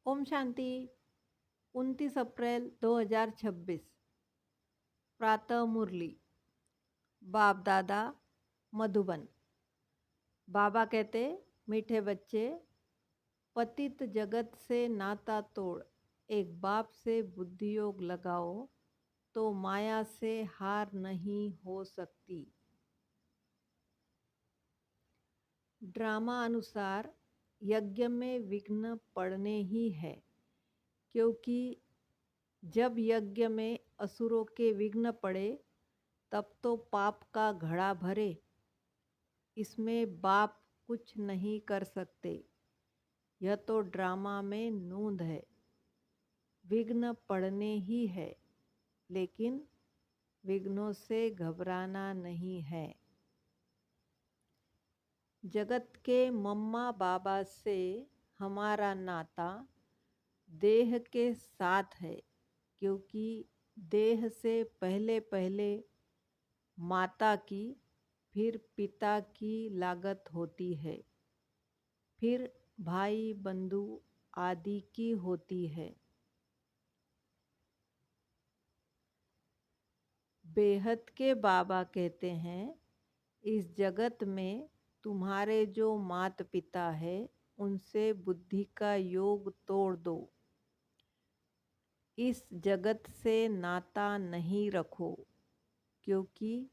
ओम शांति। 29 अप्रैल 2026। प्रातः मुरली। बाप दादा मधुबन। बाबा कहते, मीठे बच्चे, पतित जगत से नाता तोड़, एक बाप से बुद्धि योग लगाओ, तो माया से हार नहीं हो सकती। ड्रामा अनुसार यज्ञ में विघ्न पड़ने ही है, क्योंकि जब यज्ञ में असुरों के विघ्न पड़े तब तो पाप का घड़ा भरे। इसमें बाप कुछ नहीं कर सकते। यह तो ड्रामा में नूंद है। विघ्न पड़ने ही है, लेकिन विघ्नों से घबराना नहीं है। जगत के मम्मा बाबा से हमारा नाता देह के साथ है, क्योंकि देह से पहले पहले माता की, फिर पिता की लागत होती है, फिर भाई बंधु आदि की होती है। बेहद के बाबा कहते हैं, इस जगत में तुम्हारे जो माता पिता है उनसे बुद्धि का योग तोड़ दो। इस जगत से नाता नहीं रखो, क्योंकि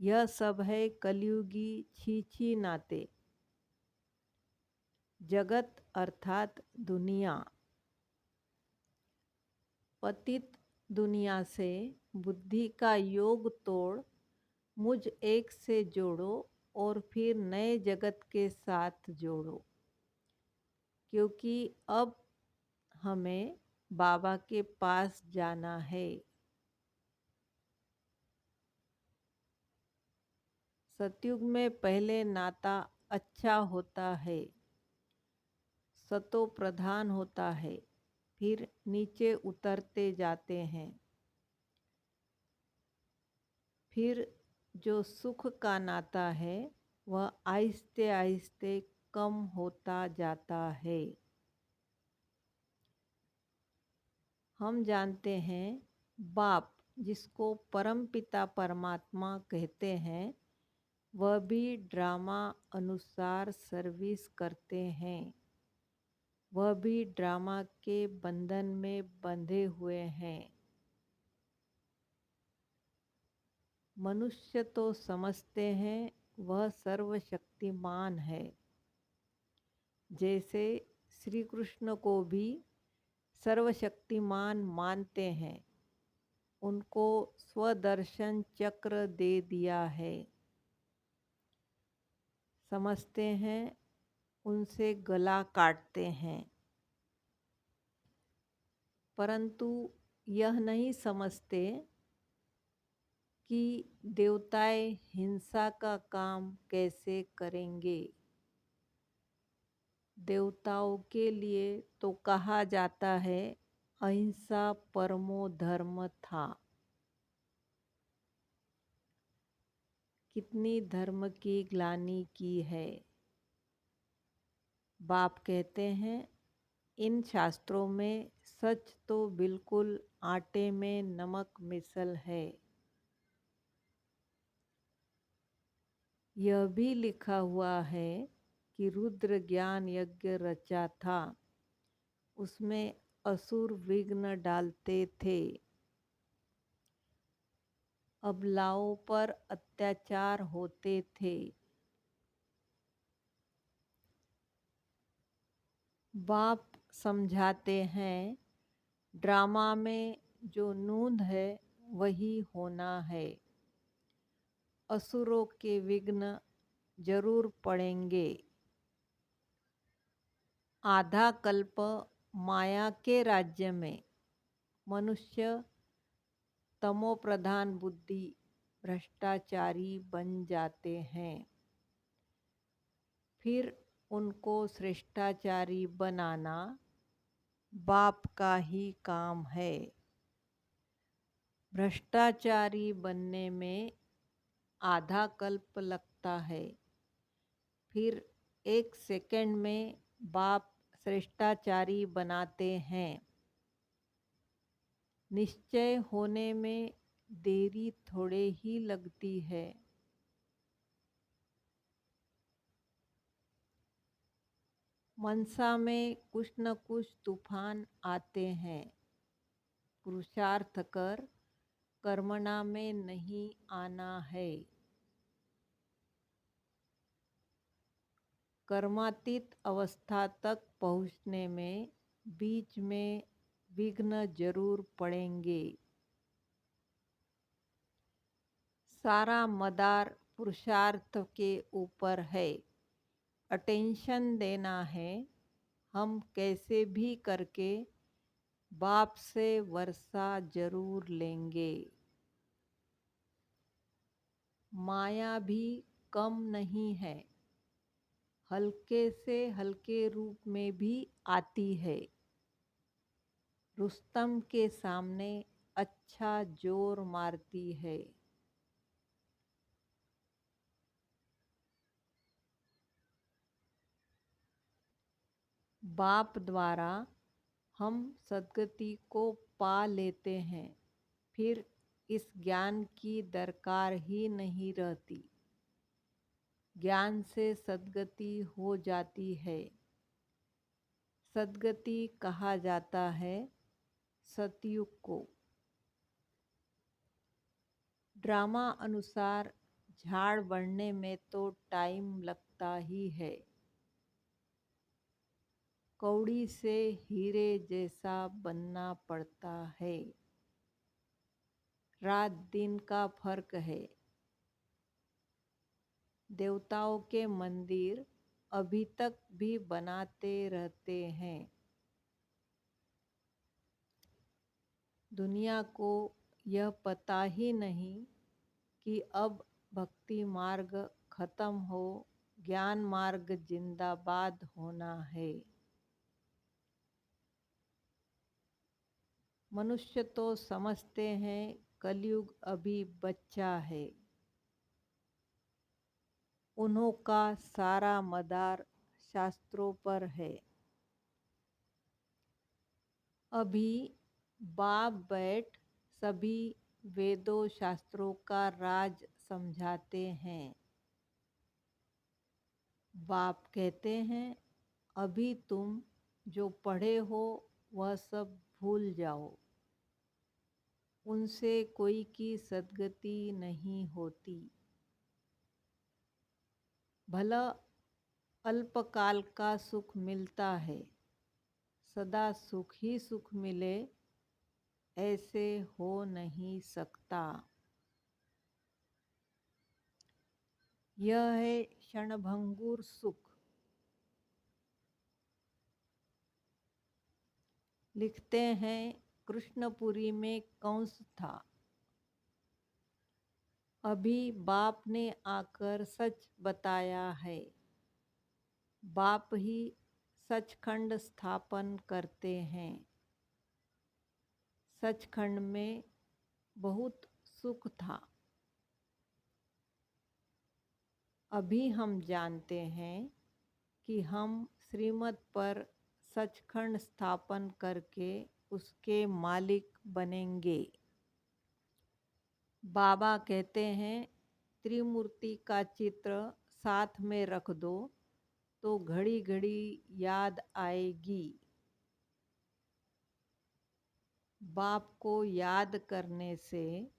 यह सब है कलयुगी छीछी नाते। जगत अर्थात दुनिया। पतित दुनिया से बुद्धि का योग तोड़ मुझ एक से जोड़ो और फिर नए जगत के साथ जोड़ो, क्योंकि अब हमें बाबा के पास जाना है। सतयुग में पहले नाता अच्छा होता है, सतो प्रधान होता है, फिर नीचे उतरते जाते हैं। फिर जो सुख का नाता है वह आहिस्ते आहिस्ते कम होता जाता है। हम जानते हैं बाप, जिसको परम पिता परमात्मा कहते हैं, वह भी ड्रामा अनुसार सर्विस करते हैं। वह भी ड्रामा के बंधन में बंधे हुए हैं। मनुष्य तो समझते हैं वह सर्वशक्तिमान है। जैसे श्री कृष्ण को भी सर्वशक्तिमान मानते हैं, उनको स्वदर्शन चक्र दे दिया है। समझते हैं, उनसे गला काटते हैं, परंतु यह नहीं समझते कि देवताएं हिंसा का काम कैसे करेंगे। देवताओं के लिए तो कहा जाता है अहिंसा परमो धर्म था। कितनी धर्म की ग्लानि की है। बाप कहते हैं, इन शास्त्रों में सच तो बिल्कुल आटे में नमक मिसल है। यह भी लिखा हुआ है कि रुद्र ज्ञान यज्ञ रचा था, उसमें असुर विघ्न डालते थे। अबलाओं पर अत्याचार होते थे। बाप समझाते हैं, ड्रामा में जो नूंद है वही होना है। असुरों के विघ्न जरूर पड़ेंगे। आधा कल्प माया के राज्य में मनुष्य तमोप्रधान बुद्धि भ्रष्टाचारी बन जाते हैं। फिर उनको श्रेष्ठाचारी बनाना बाप का ही काम है। भ्रष्टाचारी बनने में आधा कल्प लगता है, फिर 1 सेकंड में बाप श्रेष्ठाचारी बनाते हैं। निश्चय होने में देरी थोड़े ही लगती है। मनसा में कुछ न कुछ तूफान आते हैं। पुरुषार्थ कर कर्मणा में नहीं आना है। कर्मातीत अवस्था तक पहुँचने में बीच में विघ्न जरूर पड़ेंगे। सारा मदार पुरुषार्थ के ऊपर है। अटेंशन देना है। हम कैसे भी करके बाप से वर्षा जरूर लेंगे। माया भी कम नहीं है। हल्के से हल्के रूप में भी आती है। रुस्तम के सामने अच्छा जोर मारती है। बाप द्वारा हम सद्गति को पा लेते हैं। फिर इस ज्ञान की दरकार ही नहीं रहती। ज्ञान से सद्गति हो जाती है। सद्गति कहा जाता है सतयुग को। ड्रामा अनुसार झाड़ बढ़ने में तो टाइम लगता ही है। कौड़ी से हीरे जैसा बनना पड़ता है। रात दिन का फर्क है। देवताओं के मंदिर अभी तक भी बनाते रहते हैं। दुनिया को यह पता ही नहीं कि अब भक्ति मार्ग खत्म हो, ज्ञान मार्ग जिंदाबाद होना है। मनुष्य तो समझते हैं कलयुग अभी बच्चा है। उन्हों का सारा मदार शास्त्रों पर है। अभी बाप बैठ सभी वेदों शास्त्रों का राज समझाते हैं। बाप कहते हैं अभी तुम जो पढ़े हो वह सब भूल जाओ। उनसे कोई की सद्गति नहीं होती। भला अल्पकाल का सुख मिलता है। सदा सुख ही सुख मिले ऐसे हो नहीं सकता। यह है क्षणभंगुर सुख। लिखते हैं कृष्णपुरी में कंस था। अभी बाप ने आकर सच बताया है। बाप ही सचखंड स्थापन करते हैं। सचखंड में बहुत सुख था। अभी हम जानते हैं कि हम श्रीमत पर सचखंड स्थापन करके उसके मालिक बनेंगे। बाबा कहते हैं त्रिमूर्ति का चित्र साथ में रख दो तो घड़ी घड़ी याद आएगी। बाप को याद करने से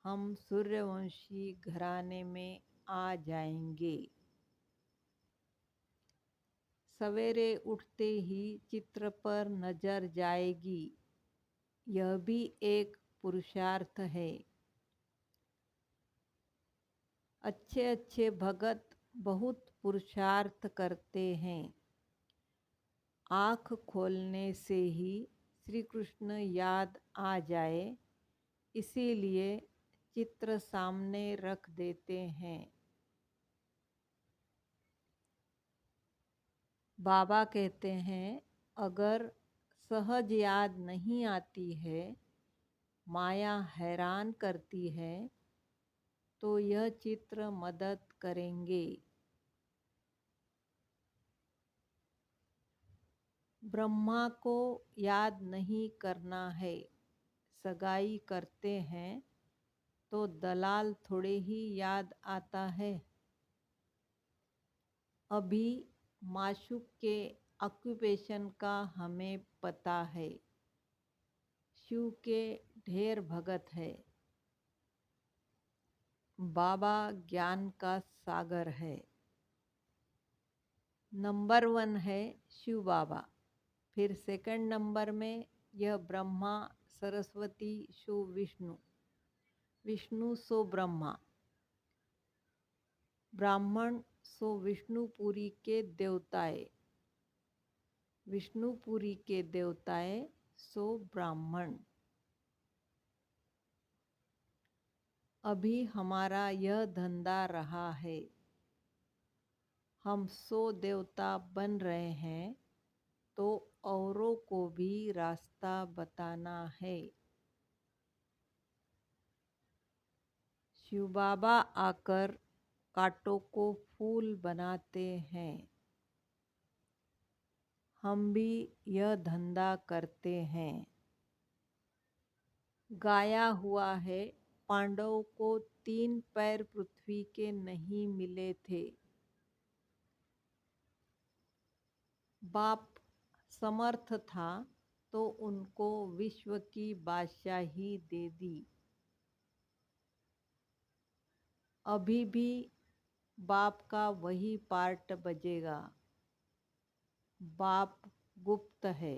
हम सूर्यवंशी घराने में आ जाएंगे। सवेरे उठते ही चित्र पर नजर जाएगी। यह भी एक पुरुषार्थ है। अच्छे अच्छे भगत बहुत पुरुषार्थ करते हैं। आँख खोलने से ही श्री कृष्ण याद आ जाए, इसीलिए चित्र सामने रख देते हैं। बाबा कहते हैं अगर सहज याद नहीं आती है, माया हैरान करती है, तो यह चित्र मदद करेंगे। ब्रह्मा को याद नहीं करना है, सगाई करते हैं तो दलाल थोड़े ही याद आता है। अभी माशूक के ऑक्यूपेशन का हमें पता है, शिव के ढेर भगत है, बाबा ज्ञान का सागर है। नंबर 1 है शिव बाबा, फिर सेकंड नंबर में यह ब्रह्मा सरस्वती सो विष्णु, विष्णु सो ब्रह्मा, ब्राह्मण सो विष्णुपुरी के देवताए, विष्णुपुरी के देवताए सो ब्राह्मण। अभी हमारा यह धंधा रहा है, हम 100 देवता बन रहे हैं तो औरों को भी रास्ता बताना है। शिव बाबा आकर कांटों को फूल बनाते हैं, हम भी यह धंधा करते हैं। गाया हुआ है, पांडवों को 3 पैर पृथ्वी के नहीं मिले थे। बाप समर्थ था तो उनको विश्व की बादशाही दे दी। अभी भी बाप का वही पार्ट बजेगा। बाप गुप्त है।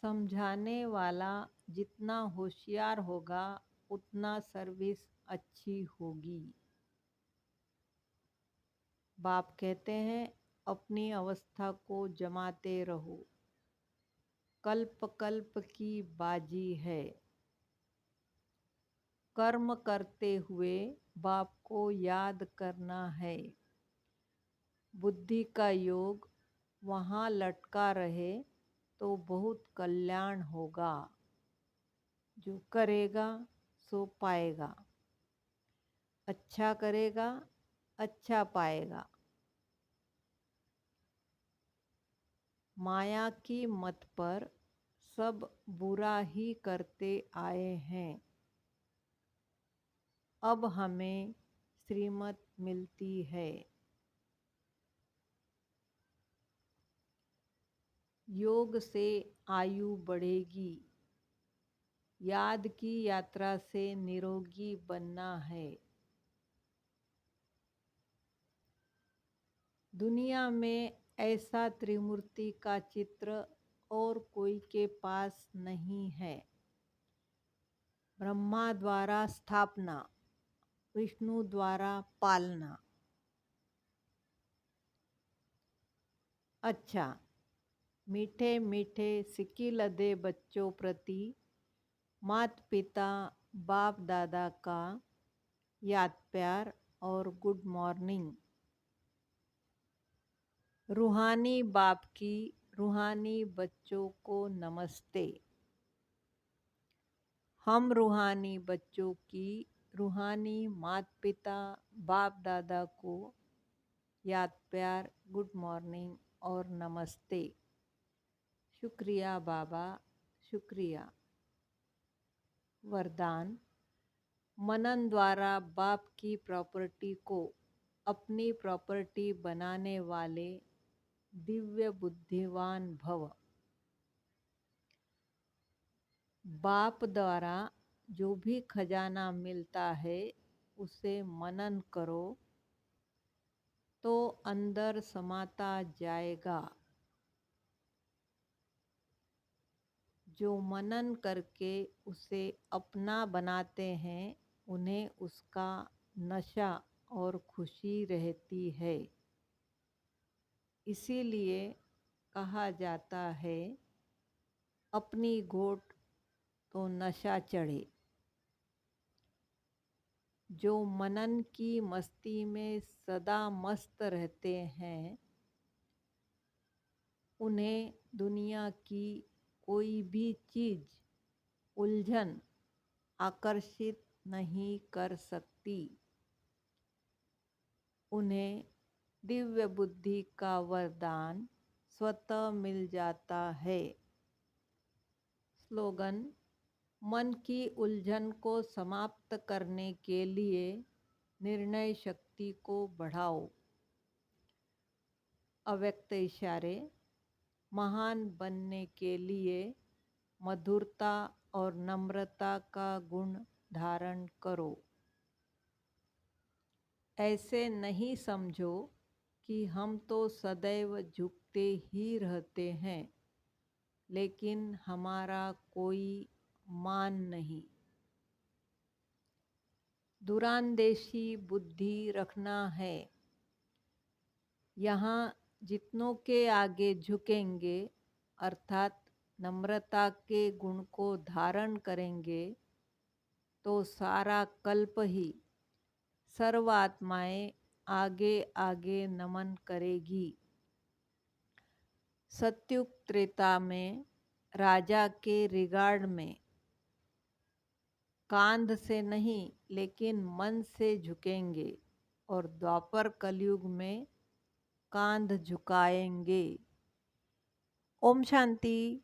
समझाने वाला जितना होशियार होगा उतना सर्विस अच्छी होगी। बाप कहते हैं अपनी अवस्था को जमाते रहो, कल्प कल्प की बाजी है। कर्म करते हुए बाप को याद करना है। बुद्धि का योग वहाँ लटका रहे तो बहुत कल्याण होगा। जो करेगा सो पाएगा, अच्छा करेगा अच्छा पाएगा। माया की मत पर सब बुरा ही करते आए हैं। अब हमें श्रीमत मिलती है। योग से आयु बढ़ेगी, याद की यात्रा से निरोगी बनना है। दुनिया में ऐसा त्रिमूर्ति का चित्र और कोई के पास नहीं है। ब्रह्मा द्वारा स्थापना, विष्णु द्वारा पालना। अच्छा, मीठे मीठे सिकिलदे बच्चों प्रति माता पिता बाप दादा का याद प्यार और गुड मॉर्निंग। रूहानी बाप की रूहानी बच्चों को नमस्ते। हम रूहानी बच्चों की रूहानी माता पिता बाप दादा को याद प्यार गुड मॉर्निंग और नमस्ते। शुक्रिया बाबा, शुक्रिया। वरदान, मनन द्वारा बाप की प्रॉपर्टी को अपनी प्रॉपर्टी बनाने वाले दिव्य बुद्धिवान भव। बाप द्वारा जो भी खजाना मिलता है उसे मनन करो तो अंदर समाता जाएगा। जो मनन करके उसे अपना बनाते हैं उन्हें उसका नशा और खुशी रहती है। इसीलिए कहा जाता है अपनी घोट तो नशा चढ़े। जो मनन की मस्ती में सदा मस्त रहते हैं उन्हें दुनिया की कोई भी चीज़ उलझन आकर्षित नहीं कर सकती। उन्हें दिव्य बुद्धि का वरदान स्वतः मिल जाता है। स्लोगन: मन की उलझन को समाप्त करने के लिए निर्णय शक्ति को बढ़ाओ। अव्यक्त इशारे: महान बनने के लिए मधुरता और नम्रता का गुण धारण करो। ऐसे नहीं समझो कि हम तो सदैव झुकते ही रहते हैं, लेकिन हमारा कोई मान नहीं। दूरांदेशी बुद्धि रखना है। यहाँ जितनों के आगे झुकेंगे अर्थात नम्रता के गुण को धारण करेंगे तो सारा कल्प ही सर्व आत्माएं आगे आगे नमन करेगी। सत्युग त्रेता में राजा के रिगार्ड में कांध से नहीं लेकिन मन से झुकेंगे और द्वापर कलयुग में कांध झुकाएंगे। ओम शांति।